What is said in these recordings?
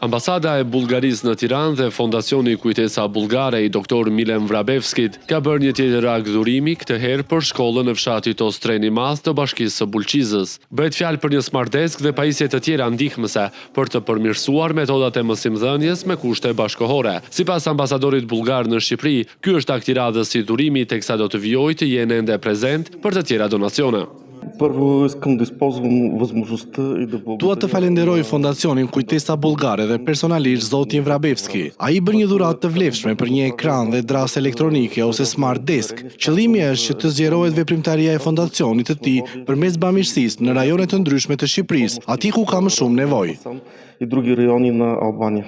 Ambasada e Bullgarisë në Tiranë dhe Fondacioni Kujtesa Bullgare i Dr. Milan Vrabevskit ka bërë një tjetër akdhurimi, këtë herë për shkollën në fshatit Ostreni Madh të Bashkisë së Bulqizës. Bëhet fjalë për një smart desk dhe pajisje të tjera ndihmëse për të përmirësuar metodat e mësimdhënies me kushte bashkëkohore. Sipas ambasadorit bullgar në Shqipëri, ky është akti radhës si dhurimi, teksa do të vijojë të jenë ende prezent për të tjera donacione. Първо искам да използвам възможността и да благодаря. Dua të falenderoj Fondacionin Kujtesa Bullgare dhe personalisht zotin Vrabevski. Ai bën një dhuratë të vlefshme për një ekran dhe drasë elektronike ose smart desk. Qëllimi është që të zgjerohet veprimtaria e fondacionit të tij përmes bamirësisë në rajone të ndryshme të Shqipërisë, aty ku ka më shumë nevojë. И други райони на Албания.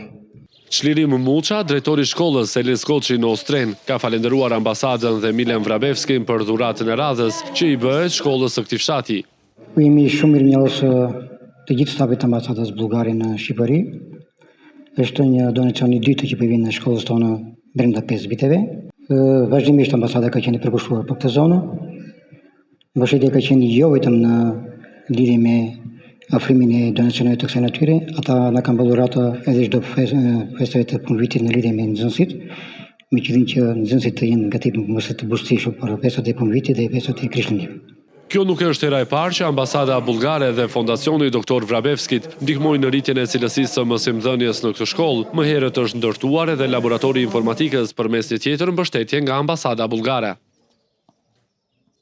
Çlirim Muça, drejtori i shkollës Elis Koçi në Ostren, ka falenderuar ambasadën dhe Milan Vrabevskin për dhuratën e radhës që i bëhet shkollës së këtij fshati. U jemi shumë mirënjohës të gjithë stafit të ambasadës bullgare në Shqipëri. Është një donacion i dytë që po vjen në shkollës tonë brenda 5 viteve. Vazhdimisht ambasada ka qenë përkushtuar për këtë zonë. Mbështetja ka qenë jo vetëm në lidhje me afrimin e donacioneve të kësaj natyre, ata na kanë bërë dhuratë edhe çdo festave të punëvitit në lidhje me nxënësit, me qëllim që nxënësit të jenë gati mos të buzëqeshur për festat e punëvitit dhe festat e Krishtlindjes. Kjo nuk është hera e parë që ambasada bullgare dhe Fondacioni Dr. Vrabevskit ndihmojnë në rritjen e cilësisë së mësimdhënies në këtë shkollë. Më herët është ndërtuar edhe laboratori informatikës përmes një tjetër mbështetje nga ambasada bullgare.